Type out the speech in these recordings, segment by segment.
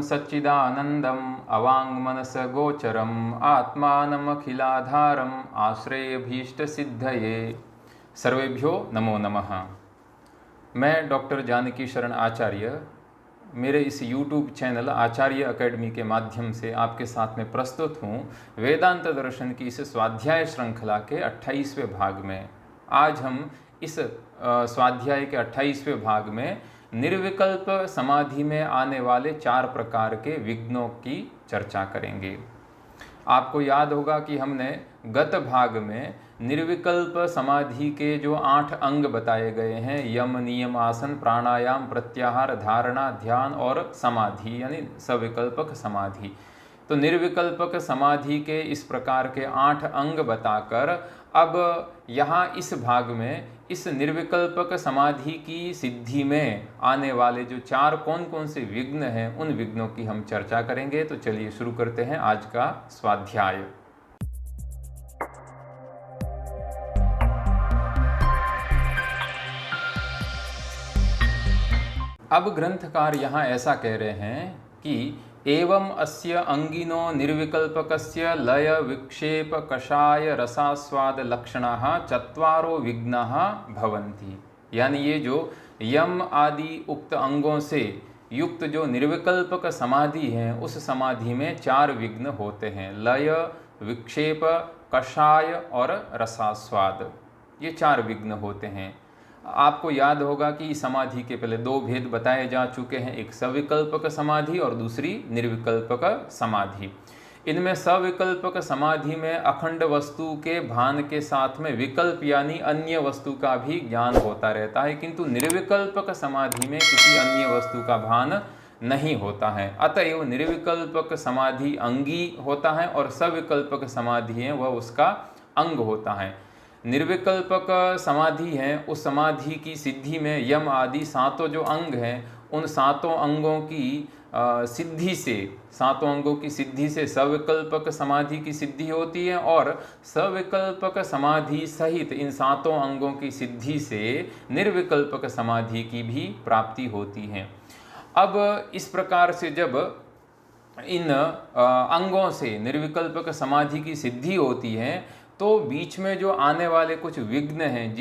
सच्चिदानन्दम् अवाङ्मनसगोचरम् आत्मानमखिलाधारम् आश्रयभीष्टसिद्धये। सर्वेभ्यो नमो नमः। मैं डॉक्टर जानकी शरण आचार्य मेरे इस YouTube चैनल आचार्य अकेडमी के माध्यम से आपके साथ में प्रस्तुत हूँ वेदांत दर्शन की इस स्वाध्याय श्रृंखला के 28वें भाग में। आज हम इस स्वाध्याय के 28वें भाग में निर्विकल्प समाधि में आने वाले 4 प्रकार के विघ्नों की चर्चा करेंगे। आपको याद होगा कि हमने गत भाग में निर्विकल्प समाधि के जो 8 अंग बताए गए हैं, यम, नियम, आसन, प्राणायाम, प्रत्याहार, धारणा, ध्यान और समाधि यानी सविकल्पक समाधि। तो निर्विकल्पक समाधि के इस प्रकार के 8 अंग बताकर अब यहाँ इस भाग में इस निर्विकल्पक समाधि की सिद्धि में आने वाले जो 4 कौन कौन से विघ्न हैं, उन विघ्नों की हम चर्चा करेंगे। तो चलिए शुरू करते हैं आज का स्वाध्याय। अब ग्रंथकार यहाँ ऐसा कह रहे हैं कि एवं अस्य अंगिनो निर्विकल्पकस्य लय विक्षेप कषाय रसास्वाद लक्षणाः चत्वारो विघ्नाः भवन्ति। यानी ये जो यम आदि उक्त अंगों से युक्त जो निर्विकल्पक समाधि है, उस समाधि में 4 विघ्न होते हैं। लय, विक्षेप, कषाय और रसास्वाद, ये 4 विघ्न होते हैं। आपको याद होगा कि समाधि के पहले 2 भेद बताए जा चुके हैं, एक सविकल्पक समाधि और दूसरी निर्विकल्पक समाधि। इनमें सविकल्पक समाधि में अखंड वस्तु के भान के साथ में विकल्प यानी अन्य वस्तु का भी ज्ञान होता रहता है, किंतु निर्विकल्पक समाधि में किसी अन्य वस्तु का भान नहीं होता है। अतएव निर्विकल्पक समाधि अंगी होता है और सविकल्पक समाधि है वह उसका अंग होता है। निर्विकल्पक समाधि है, उस समाधि की सिद्धि में यम आदि 7 जो अंग हैं, उन 7 अंगों की सिद्धि से, 7 अंगों की सिद्धि से सविकल्पक समाधि की सिद्धि होती है और सविकल्पक समाधि सहित इन 7 अंगों की सिद्धि से निर्विकल्पक समाधि की भी प्राप्ति होती है। अब इस प्रकार से जब इन अंगों से निर्विकल्पक समाधि की सिद्धि होती है, तो बीच में जो आने वाले कुछ विघ्न हैं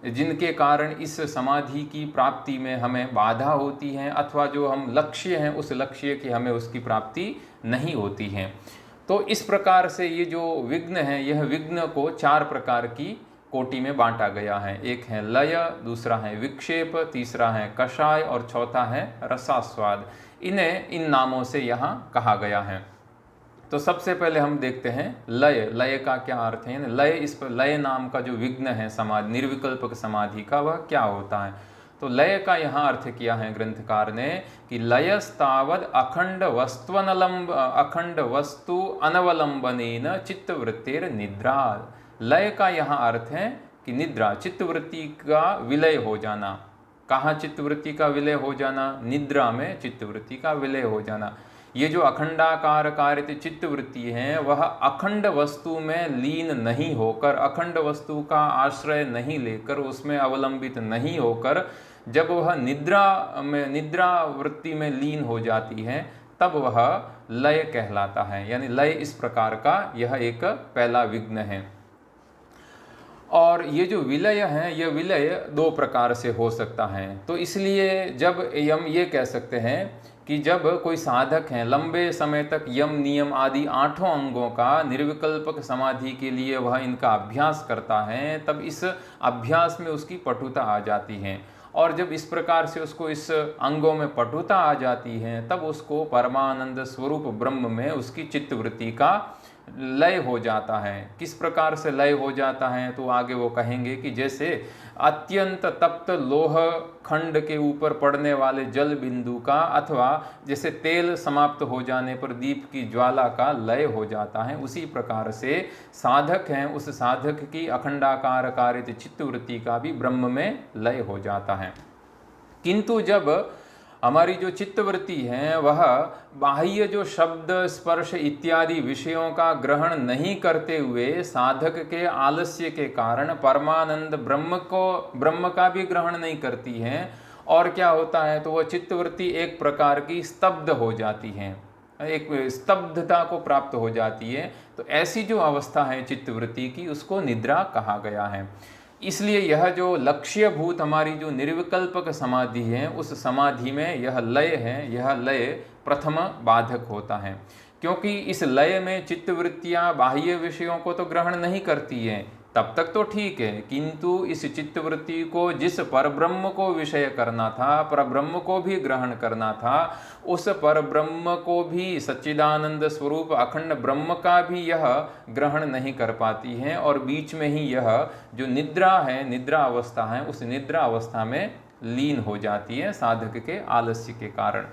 जिनके कारण इस समाधि की प्राप्ति में हमें बाधा होती है, अथवा जो हम लक्ष्य हैं उस लक्ष्य की हमें उसकी प्राप्ति नहीं होती है। तो इस प्रकार से ये जो विघ्न हैं, यह विघ्न को 4 प्रकार की कोटि में बांटा गया है। एक है लय, दूसरा है विक्षेप, तीसरा है कषाय और चौथा है रसास्वाद। इन्हें इन नामों से यहाँ कहा गया है। तो सबसे पहले हम देखते हैं लय। लय का क्या अर्थ है? लय, इस पर लय नाम का जो विघ्न है समाधि, निर्विकल्पक समाधि का, वह क्या होता है? तो लय का यहाँ अर्थ किया है ग्रंथकार ने कि लयस्तावद अखंड वस्तु अनवलंबनेन चित्तवृत्तिर निद्रा। लय का यहाँ अर्थ है कि निद्रा, चित्तवृत्ति का विलय हो जाना। कहाँ चित्तवृत्ति का विलय हो जाना? निद्रा में चित्तवृत्ति का विलय हो जाना। ये जो अखंडाकार कारित चित्तवृत्ति है, वह अखंड वस्तु में लीन नहीं होकर, अखंड वस्तु का आश्रय नहीं लेकर, उसमें अवलंबित नहीं होकर जब वह निद्रा वृत्ति में लीन हो जाती है, तब वह लय कहलाता है। यानी लय इस प्रकार का यह एक पहला विघ्न है। और ये जो विलय है, यह विलय 2 प्रकार से हो सकता है। तो इसलिए जब हम ये कह सकते हैं कि जब कोई साधक है लंबे समय तक यम, नियम आदि 8 अंगों का निर्विकल्पक समाधि के लिए वह इनका अभ्यास करता है, तब इस अभ्यास में उसकी पटुता आ जाती है। और जब इस प्रकार से उसको इस अंगों में पटुता आ जाती है, तब उसको परमानंद स्वरूप ब्रह्म में उसकी चित्तवृत्ति का लय हो जाता है। किस प्रकार से लय हो जाता है? तो आगे वो कहेंगे कि जैसे अत्यंत तप्त लोह खंड के ऊपर पड़ने वाले जल बिंदु का, अथवा जैसे तेल समाप्त हो जाने पर दीप की ज्वाला का लय हो जाता है, उसी प्रकार से साधक हैं, उस साधक की अखंडाकार कारित चित्तवृत्ति का भी ब्रह्म में लय हो जाता है। किंतु जब हमारी जो चित्तवृत्ति है वह बाह्य जो शब्द, स्पर्श इत्यादि विषयों का ग्रहण नहीं करते हुए साधक के आलस्य के कारण परमानंद ब्रह्म का भी ग्रहण नहीं करती है और क्या होता है, तो वह चित्तवृत्ति एक प्रकार की स्तब्ध हो जाती है, एक स्तब्धता को प्राप्त हो जाती है। तो ऐसी जो अवस्था है चित्तवृत्ति की, उसको निद्रा कहा गया है। इसलिए यह जो लक्ष्यभूत हमारी जो निर्विकल्पक समाधि है, उस समाधि में यह लय है, यह लय प्रथम बाधक होता है, क्योंकि इस लय में चित्तवृत्तियां बाह्य विषयों को तो ग्रहण नहीं करती हैं, तब तक तो ठीक है, किंतु इस चित्तवृत्ति को जिस परब्रह्म को विषय करना था, परब्रह्म को भी ग्रहण करना था, उस परब्रह्म को भी, सच्चिदानंद स्वरूप अखंड ब्रह्म का भी यह ग्रहण नहीं कर पाती है, और बीच में ही यह जो निद्रा है, निद्रा अवस्था है, उस निद्रा अवस्था में लीन हो जाती है साधक के आलस्य के कारण।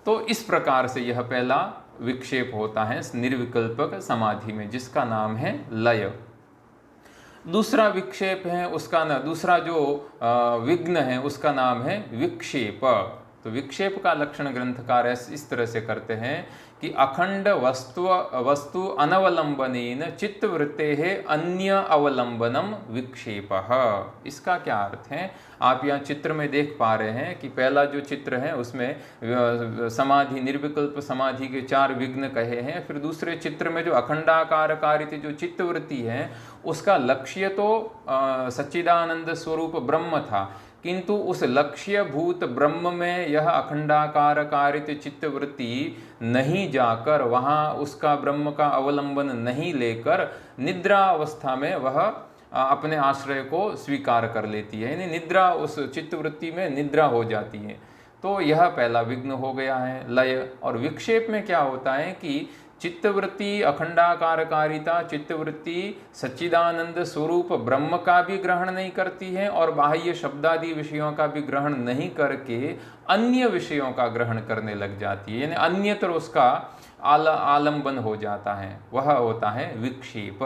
तो इस प्रकार से यह पहला विक्षेप होता है निर्विकल्पक समाधि में, जिसका नाम है लय। दूसरा विक्षेप है उसका दूसरा जो विघ्न है उसका नाम है विक्षेप। तो विक्षेप का लक्षण ग्रंथकार इस तरह से करते हैं कि अखंड वस्तु अनवलंबनेन चित्तवृत्तेः अन्य अवलंबनम विक्षेपः। इसका क्या अर्थ है, आप यहाँ चित्र में देख पा रहे हैं कि पहला जो चित्र है उसमें समाधि, निर्विकल्प समाधि के 4 विघ्न कहे हैं। फिर दूसरे चित्र में जो अखंडाकार कारित जो चित्तवृत्ति है, उसका लक्ष्य तो सच्चिदानंद स्वरूप ब्रह्म था, किंतु उस लक्ष्य भूत ब्रह्म में यह अखंडाकार कारित चित्तवृत्ति नहीं जाकर, वहाँ उसका ब्रह्म का अवलंबन नहीं लेकर निद्रा अवस्था में वह अपने आश्रय को स्वीकार कर लेती है, यानी निद्रा, उस चित्तवृत्ति में निद्रा हो जाती है। तो यह पहला विघ्न हो गया है लय। और विक्षेप में क्या होता है कि चित्तवृत्ति अखंडाकारकारिता चित्तवृत्ति सच्चिदानंद स्वरूप ब्रह्म का भी ग्रहण नहीं करती है, और बाह्य शब्दादि विषयों का भी ग्रहण नहीं करके अन्य विषयों का ग्रहण करने लग जाती है, यानी अन्यत्र उसका आलंबन हो जाता है, वह होता है विक्षेप।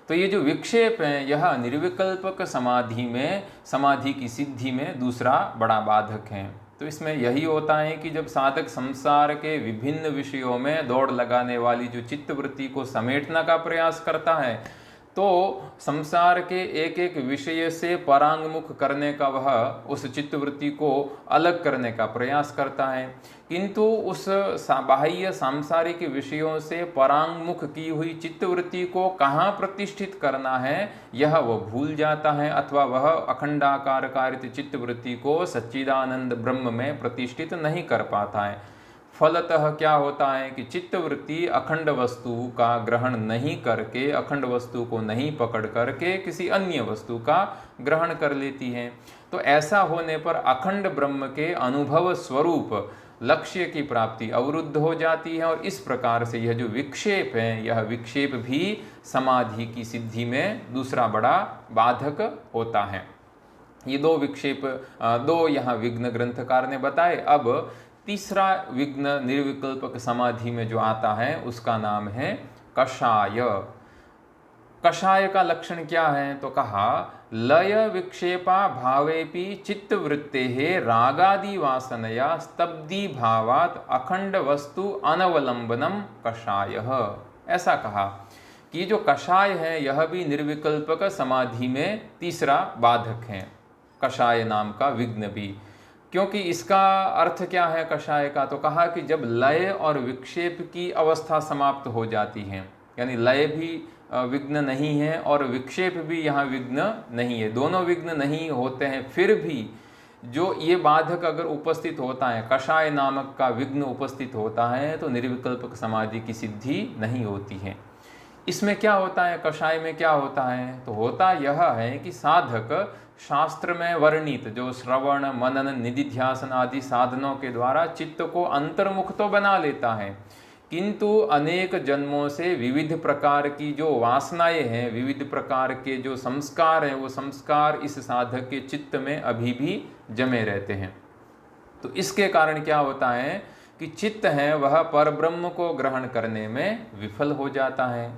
तो ये जो विक्षेप है, यह निर्विकल्पक समाधि में, समाधि की सिद्धि में दूसरा बड़ा बाधक है। तो इसमें यही होता है कि जब साधक संसार के विभिन्न विषयों में दौड़ लगाने वाली जो चित्तवृत्ति को समेटने का प्रयास करता है, तो संसार के एक एक विषय से परांगमुख करने का वह उस चित्तवृत्ति को अलग करने का प्रयास करता है, किंतु उस बाह्य सांसारिक विषयों से परांगमुख की हुई चित्तवृत्ति को कहाँ प्रतिष्ठित करना है, यह वह भूल जाता है, अथवा वह अखंडाकार कारित चित्तवृत्ति को सच्चिदानंद ब्रह्म में प्रतिष्ठित नहीं कर पाता है। फलतः क्या होता है कि चित्तवृत्ति अखंड वस्तु का ग्रहण नहीं करके, अखंड वस्तु को नहीं पकड़ करके किसी अन्य वस्तु का ग्रहण कर लेती है। तो ऐसा होने पर अखंड ब्रह्म के अनुभव स्वरूप लक्ष्य की प्राप्ति अवरुद्ध हो जाती है, और इस प्रकार से यह जो विक्षेप है, यह विक्षेप भी समाधि की सिद्धि में दूसरा बड़ा बाधक होता है। ये 2 विक्षेप, 2 यहाँ विघ्न ग्रंथकार ने बताए। अब तीसरा विघ्न निर्विकल्पक समाधि में जो आता है उसका नाम है कषाय। कषाय का लक्षण क्या है, तो कहा लय विक्षेपा भावेपि चित्तवृत्तेः रागादि वासनया स्तब्धि भावात अखंड वस्तु अनवलंबनम कषायः। ऐसा कहा कि जो कषाय है यह भी निर्विकल्पक समाधि में तीसरा बाधक है, कषाय नाम का विघ्न भी। क्योंकि इसका अर्थ क्या है कषाय का, तो कहा कि जब लय और विक्षेप की अवस्था समाप्त हो जाती है, यानी लय भी विघ्न नहीं है और विक्षेप भी यहाँ विघ्न नहीं है, दोनों विघ्न नहीं होते हैं, फिर भी जो ये बाधक अगर उपस्थित होता है, कषाय नामक का विघ्न उपस्थित होता है, तो निर्विकल्पक समाधि की सिद्धि नहीं होती है। इसमें क्या होता है, कषाय में क्या होता है, तो होता यह है कि साधक शास्त्र में वर्णित जो श्रवण मनन निधिध्यासन आदि साधनों के द्वारा चित्त को अंतर्मुख तो बना लेता है, किंतु अनेक जन्मों से विविध प्रकार की जो वासनाएं हैं, विविध प्रकार के जो संस्कार हैं, वो संस्कार इस साधक के चित्त में अभी भी जमे रहते हैं। तो इसके कारण क्या होता है कि चित्त है वह परब्रह्म को ग्रहण करने में विफल हो जाता है।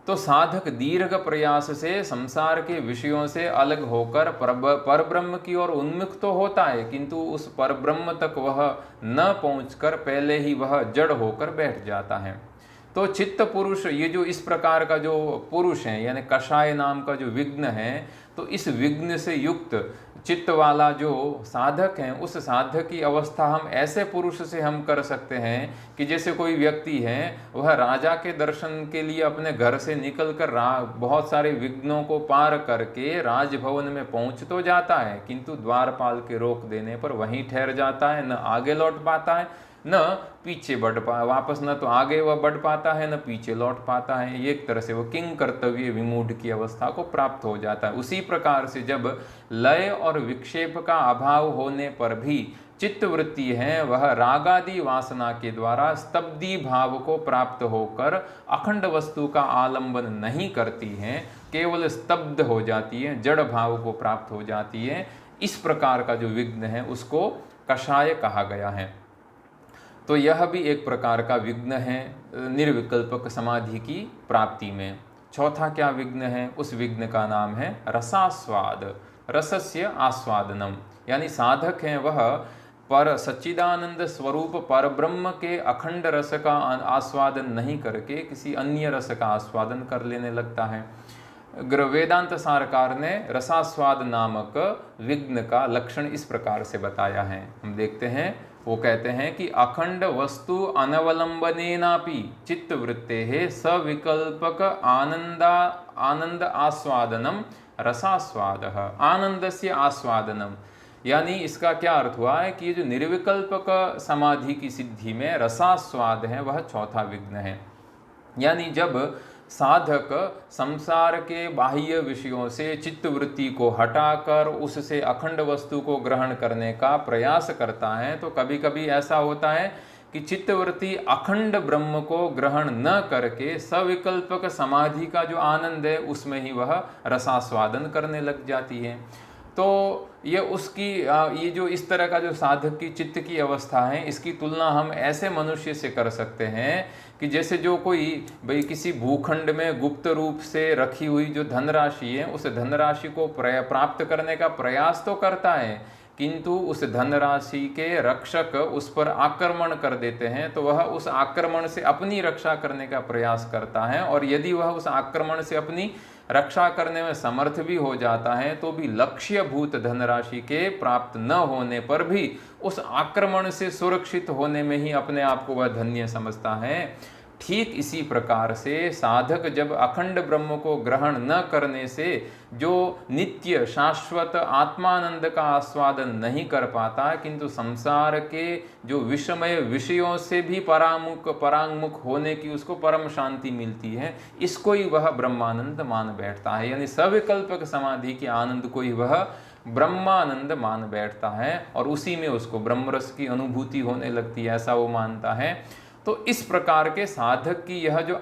तो साधक दीर्घ प्रयास से संसार के विषयों से अलग होकर परब्रह्म की ओर उन्मुख तो होता है, किंतु उस परब्रह्म तक वह न पहुंचकर पहले ही वह जड़ होकर बैठ जाता है। तो चित्त पुरुष, ये जो इस प्रकार का जो पुरुष है यानी कषाय नाम का जो विघ्न है, तो इस विघ्न से युक्त चित्त वाला जो साधक है, उस साधक की अवस्था हम ऐसे पुरुष से हम कर सकते हैं कि जैसे कोई व्यक्ति है, वह राजा के दर्शन के लिए अपने घर से निकल कर बहुत सारे विघ्नों को पार करके राजभवन में पहुंच तो जाता है, किंतु द्वारपाल के रोक देने पर वहीं ठहर जाता है, न आगे लौट पाता है न पीछे वापस न तो आगे वह बढ़ पाता है न पीछे लौट पाता है। एक तरह से वो किंग कर्तव्य विमूढ़ की अवस्था को प्राप्त हो जाता है। उसी प्रकार से जब लय और विक्षेप का अभाव होने पर भी चित्तवृत्ति है वह रागादि वासना के द्वारा स्तब्धि भाव को प्राप्त होकर अखंड वस्तु का आलंबन नहीं करती है, केवल स्तब्ध हो जाती है, जड़ भाव को प्राप्त हो जाती है। इस प्रकार का जो विघ्न है उसको कषाय कहा गया है। तो यह भी एक प्रकार का विघ्न है निर्विकल्पक समाधि की प्राप्ति में। चौथा क्या विघ्न है? उस विघ्न का नाम है रसास्वाद, रसस्य आस्वादनम। यानी साधक है वह पर सच्चिदानंद स्वरूप पर ब्रह्म के अखंड रस का आस्वादन नहीं करके किसी अन्य रस का आस्वादन कर लेने लगता है। वेदांत सारकार ने रसास्वाद नामक विघ्न का लक्षण इस प्रकार से बताया है, हम देखते हैं। वो कहते हैं कि अखंड वस्तु अनवलंबनेनापि चित्तवृत्तेः सविकल्पक आनंद आस्वादनम रसास्वादः, आनंदस्य आस्वादनम। यानी इसका क्या अर्थ हुआ है कि ये जो निर्विकल्पक समाधि की सिद्धि में रसास्वाद है वह चौथा विघ्न है। यानी जब साधक संसार के बाह्य विषयों से चित्तवृत्ति को हटाकर उससे अखंड वस्तु को ग्रहण करने का प्रयास करता है, तो कभी कभी ऐसा होता है कि चित्तवृत्ति अखंड ब्रह्म को ग्रहण न करके सविकल्पक समाधि का जो आनंद है उसमें ही वह रसास्वादन करने लग जाती है। तो ये उसकी ये जो इस तरह का जो साधक की चित्त की अवस्था है, इसकी तुलना हम ऐसे मनुष्य से कर सकते हैं कि जैसे जो कोई भाई किसी भूखंड में गुप्त रूप से रखी हुई जो धनराशि है, उस धनराशि को प्राप्त करने का प्रयास तो करता है, किंतु उस धनराशि के रक्षक उस पर आक्रमण कर देते हैं, तो वह उस आक्रमण से अपनी रक्षा करने का प्रयास करता है। और यदि वह उस आक्रमण से अपनी रक्षा करने में समर्थ भी हो जाता है, तो भी लक्ष्यभूत धनराशि के प्राप्त न होने पर भी उस आक्रमण से सुरक्षित होने में ही अपने आप को वह धन्य समझता है। ठीक इसी प्रकार से साधक जब अखंड ब्रह्म को ग्रहण न करने से जो नित्य शाश्वत आत्मानंद का आस्वादन नहीं कर पाता, किंतु संसार के जो विषमय विषयों से भी परांगमुख होने की उसको परम शांति मिलती है, इसको ही वह ब्रह्मानंद मान बैठता है। यानी सविकल्पक समाधि के आनंद को ही वह ब्रह्मानंद मान बैठता है और उसी में उसको ब्रह्मरस की अनुभूति होने लगती है, ऐसा वो मानता है। तो इस प्रकार के साधक की यह जो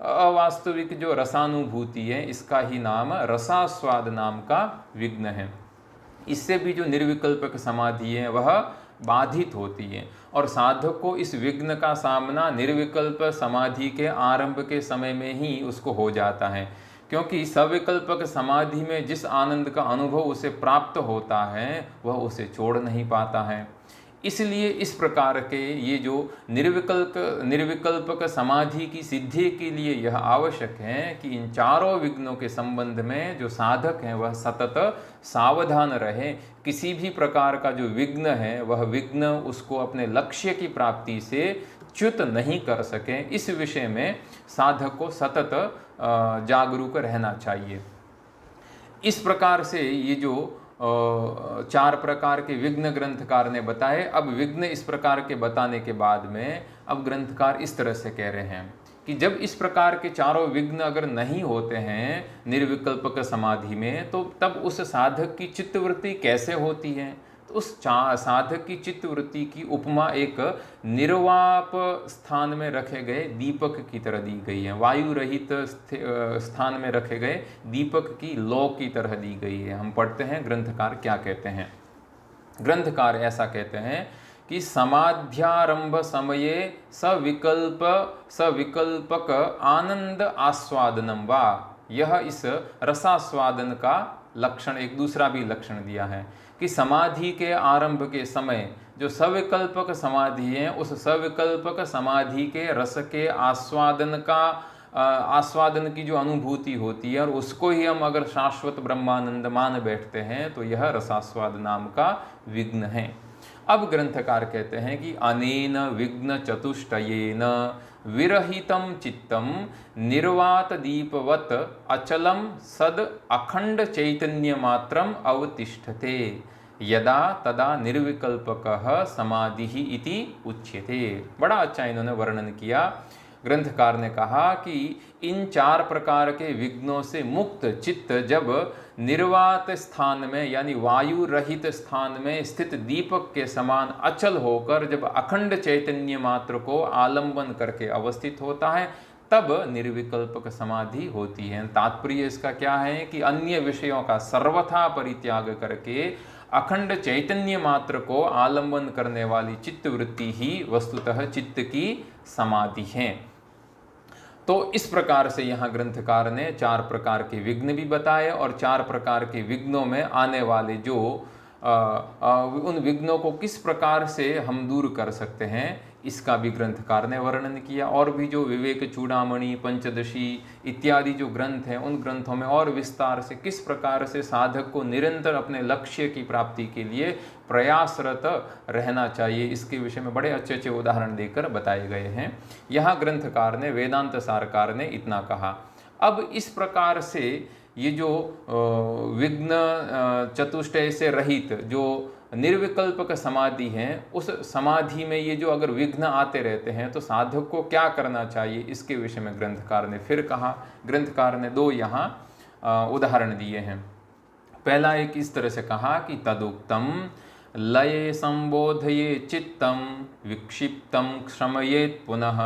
अवास्तविक जो रसानुभूति है, इसका ही नाम रसास्वाद नाम का विघ्न है। इससे भी जो निर्विकल्पक समाधि है वह बाधित होती है और साधक को इस विघ्न का सामना निर्विकल्प समाधि के आरंभ के समय में ही उसको हो जाता है, क्योंकि सविकल्पक समाधि में जिस आनंद का अनुभव उसे प्राप्त होता है वह उसे छोड़ नहीं पाता है। इसलिए इस प्रकार के ये जो निर्विकल्पक समाधि की सिद्धि के लिए यह आवश्यक है कि इन चारों विघ्नों के संबंध में जो साधक है वह सतत सावधान रहे। किसी भी प्रकार का जो विघ्न है वह विघ्न उसको अपने लक्ष्य की प्राप्ति से च्युत नहीं कर सके, इस विषय में साधक को सतत जागरूक रहना चाहिए। इस प्रकार से ये जो चार प्रकार के विघ्न ग्रंथकार ने बताए। अब विघ्न इस प्रकार के बताने के बाद में अब ग्रंथकार इस तरह से कह रहे हैं कि जब इस प्रकार के चारों विघ्न अगर नहीं होते हैं निर्विकल्पक समाधि में, तो तब उस साधक की चित्तवृत्ति कैसे होती है? तो उस साधक की चित्तवृत्ति की उपमा एक निर्वाप स्थान में रखे गए दीपक की तरह दी गई है, वायु रहित स्थान में रखे गए दीपक की लौ की तरह दी गई है। हम पढ़ते हैं ग्रंथकार क्या कहते हैं। ग्रंथकार ऐसा कहते हैं कि समाध्यारंभ समये सविकल्पक आनंद आस्वादनम वा, यह इस रसास्वादन का लक्षण एक दूसरा भी लक्षण दिया है कि समाधि के आरंभ के समय जो सविकल्पक समाधि है उस सविकल्पक समाधि के रस के आस्वादन की जो अनुभूति होती है और उसको ही हम अगर शाश्वत ब्रह्मानंद मान बैठते हैं तो यह रसास्वाद नाम का विघ्न है। अब ग्रंथकार कहते हैं कि अनेन विघ्न चतुष्टयेन विरहितम चित्तम निर्वात दीपवत अचलम सद अखंड चैतन्य मात्रम अवतिष्ठते यदा तदा निर्विकल्पकः समाधिः इति उच्यते। बड़ा अच्छा इन्होंने वर्णन किया। ग्रंथकार ने कहा कि इन 4 प्रकार के विघ्नों से मुक्त चित्त जब निर्वात स्थान में यानी वायु रहित स्थान में स्थित दीपक के समान अचल होकर जब अखंड चैतन्य मात्र को आलंबन करके अवस्थित होता है तब निर्विकल्पक समाधि होती है। तात्पर्य इसका क्या है कि अन्य विषयों का सर्वथा परित्याग करके अखंड चैतन्य मात्र को आलंबन करने वाली चित्त वृत्ति ही वस्तुतः चित्त की समाधि है। तो इस प्रकार से यहाँ ग्रंथकार ने 4 प्रकार के विघ्न भी बताए और 4 प्रकार के विघ्नों में आने वाले जो उन विघ्नों को किस प्रकार से हम दूर कर सकते हैं इसका भी ग्रंथकार ने वर्णन किया। और भी जो विवेक चूड़ामणि, पंचदशी इत्यादि जो ग्रंथ हैं उन ग्रंथों में और विस्तार से किस प्रकार से साधक को निरंतर अपने लक्ष्य की प्राप्ति के लिए प्रयासरत रहना चाहिए इसके विषय में बड़े अच्छे अच्छे उदाहरण देकर बताए गए हैं। यहाँ ग्रंथकार ने, वेदांत सारकार ने इतना कहा। अब इस प्रकार से ये जो विघ्न चतुष्टय से रहित जो निर्विकल्पक समाधि है उस समाधि में ये जो अगर विघ्न आते रहते हैं तो साधक को क्या करना चाहिए इसके विषय में ग्रंथकार ने फिर कहा। ग्रंथकार ने 2 यहाँ उदाहरण दिए हैं। पहला एक इस तरह से कहा कि तदुक्तम लये संबोधये चित्तम विक्षिप्तम क्षमयेत् पुनः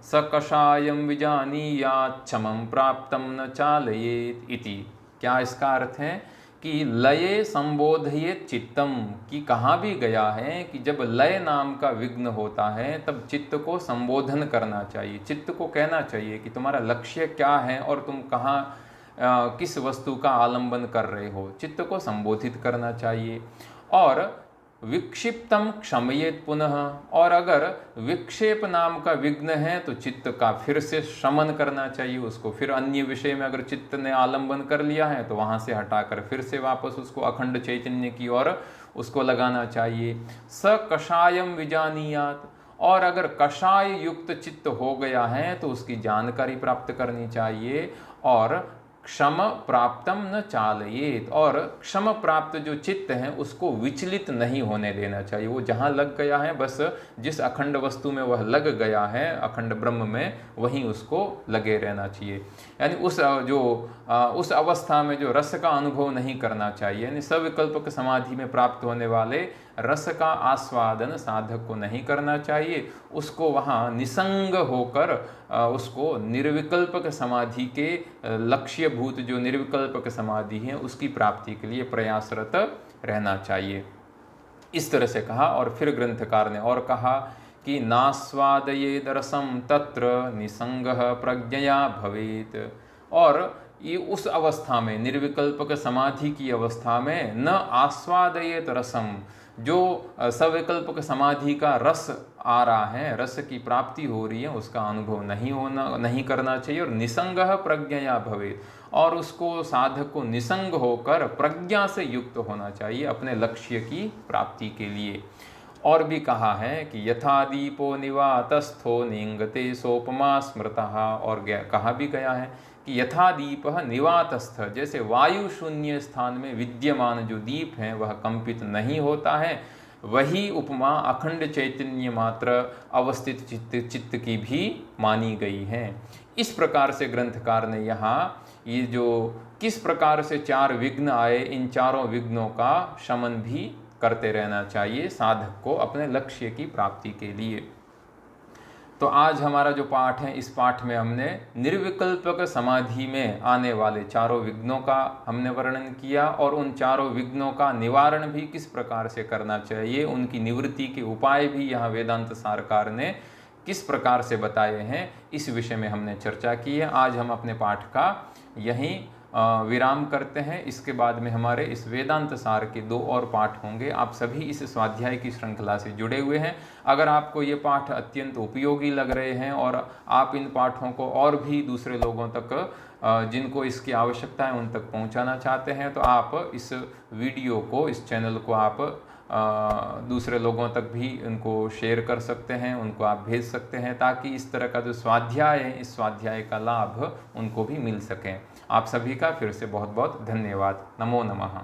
स कषायम विजानीयात् क्षमं प्राप्तम न चालयेत् इति। क्या इसका अर्थ है कि लये संबोधयेत् चित्तम कि कहाँ भी गया है कि जब लय नाम का विघ्न होता है तब चित्त को संबोधन करना चाहिए। चित्त को कहना चाहिए कि तुम्हारा लक्ष्य क्या है और तुम कहाँ किस वस्तु का आलंबन कर रहे हो। चित्त को संबोधित करना चाहिए। और विक्षिप्तम क्षमयेत् पुनः, और अगर विक्षेप नाम का विघ्न है तो चित्त का फिर से शमन करना चाहिए। उसको फिर अन्य विषय में अगर चित्त ने आलंबन कर लिया है तो वहाँ से हटाकर फिर से वापस उसको अखंड चैतन्य की ओर उसको लगाना चाहिए। स कषायम विजानीयात्, और अगर कषाय युक्त चित्त हो गया है तो उसकी जानकारी प्राप्त करनी चाहिए। और क्षम प्राप्तम न चालयेत, और क्षम प्राप्त जो चित्त है उसको विचलित नहीं होने देना चाहिए। वो जहाँ लग गया है बस जिस अखंड वस्तु में वह लग गया है अखंड ब्रह्म में वहीं उसको लगे रहना चाहिए। यानी उस अवस्था में जो रस का अनुभव नहीं करना चाहिए, यानी सविकल्पक समाधि में प्राप्त होने वाले रस का आस्वादन साधक को नहीं करना चाहिए। उसको वहाँ निसंग होकर उसको निर्विकल्पक समाधि के लक्ष्यभूत जो निर्विकल्पक समाधि है उसकी प्राप्ति के लिए प्रयासरत रहना चाहिए। इस तरह से कहा। और फिर ग्रंथकार ने और कहा कि नास्वादयेद रसम तत्र निसंगः प्रज्ञया भवेत्, और ये उस अवस्था में निर्विकल्पक समाधि की अवस्था में न आस्वादयेत रसम, जो सविकल्पक समाधि का रस आ रहा है, रस की प्राप्ति हो रही है, उसका अनुभव नहीं करना चाहिए। और निसंगः प्रज्ञया भवेत्, और उसको साधक को निसंग होकर प्रज्ञा से युक्त होना चाहिए अपने लक्ष्य की प्राप्ति के लिए। और भी कहा है कि यथा दीपो निवातस्थो निंगते सोपमा स्मृतः, और कहा भी गया है कि यथा दीप निवातस्थ, जैसे वायु शून्य स्थान में विद्यमान जो दीप है वह कंपित नहीं होता है, वही उपमा अखंड चैतन्य मात्र अवस्थित चित्त की भी मानी गई है। इस प्रकार से ग्रंथकार ने यहाँ ये जो किस प्रकार से 4 विघ्न आए, इन चारों विघ्नों का शमन भी करते रहना चाहिए साधक को अपने लक्ष्य की प्राप्ति के लिए। तो आज हमारा जो पाठ है, इस पाठ में हमने निर्विकल्पक समाधि में आने वाले चारों विघ्नों का हमने वर्णन किया, और उन चारों विघ्नों का निवारण भी किस प्रकार से करना चाहिए, उनकी निवृत्ति के उपाय भी यहाँ वेदांत सारकार ने किस प्रकार से बताए हैं, इस विषय में हमने चर्चा की है। आज हम अपने पाठ का यहीं विराम करते हैं। इसके बाद में हमारे इस वेदांत सार के 2 और पाठ होंगे। आप सभी इस स्वाध्याय की श्रृंखला से जुड़े हुए हैं। अगर आपको ये पाठ अत्यंत उपयोगी लग रहे हैं और आप इन पाठों को और भी दूसरे लोगों तक जिनको इसकी आवश्यकता है उन तक पहुंचाना चाहते हैं, तो आप इस वीडियो को, इस चैनल को आप दूसरे लोगों तक भी उनको शेयर कर सकते हैं, उनको आप भेज सकते हैं, ताकि इस तरह का जो स्वाध्याय है, इस स्वाध्याय का लाभ उनको भी मिल सके। आप सभी का फिर से बहुत बहुत धन्यवाद। नमो नमः।